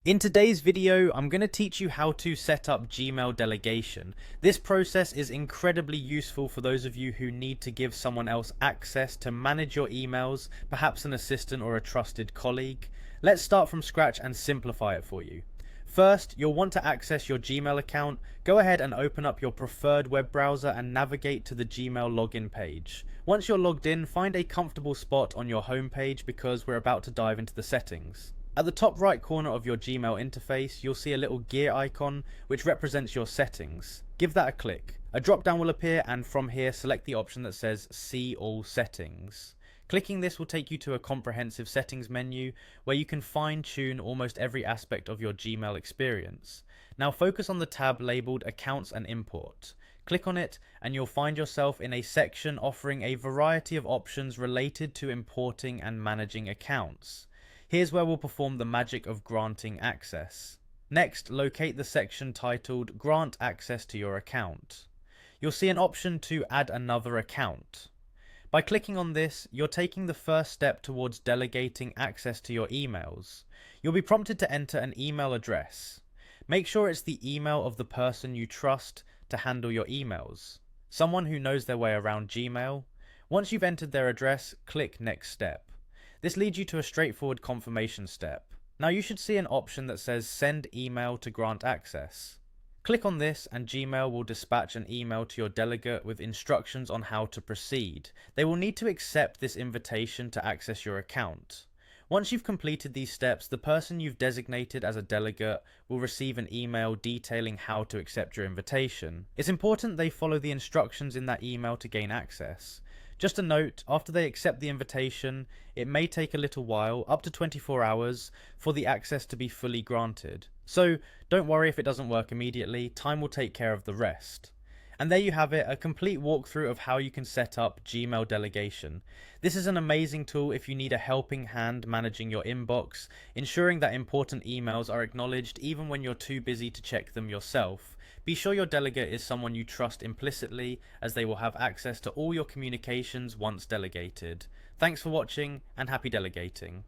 In today's video, I'm going to teach you how to set up Gmail delegation. This process is incredibly useful for those of you who need to give someone else access to manage your emails, perhaps an assistant or a trusted colleague. Let's start from scratch and simplify it for you. First, you'll want to access your Gmail account. Go ahead and open up your preferred web browser and navigate to the Gmail login page. Once you're logged in, find a comfortable spot on your home page because we're about to dive into the settings. At the top right corner of your Gmail interface, you'll see a little gear icon which represents your settings. Give that a click. A drop down will appear, and from here select the option that says See All Settings. Clicking this will take you to a comprehensive settings menu where you can fine-tune almost every aspect of your Gmail experience. Now focus on the tab labelled Accounts and Import. Click on it and you'll find yourself in a section offering a variety of options related to importing and managing accounts. Here's where we'll perform the magic of granting access. Next, locate the section titled Grant Access to Your Account. You'll see an option to add another account. By clicking on this, you're taking the first step towards delegating access to your emails. You'll be prompted to enter an email address. Make sure it's the email of the person you trust to handle your emails, someone who knows their way around Gmail. Once you've entered their address, click Next Step. This leads you to a straightforward confirmation step. Now you should see an option that says Send Email to Grant Access. Click on this and Gmail will dispatch an email to your delegate with instructions on how to proceed. They will need to accept this invitation to access your account. Once you've completed these steps, the person you've designated as a delegate will receive an email detailing how to accept your invitation. It's important they follow the instructions in that email to gain access. Just a note, after they accept the invitation, it may take a little while, up to 24 hours, for the access to be fully granted. So don't worry if it doesn't work immediately, time will take care of the rest. And there you have it, a complete walkthrough of how you can set up Gmail delegation. This is an amazing tool if you need a helping hand managing your inbox, ensuring that important emails are acknowledged even when you're too busy to check them yourself. Be sure your delegate is someone you trust implicitly, as they will have access to all your communications once delegated. Thanks for watching and happy delegating.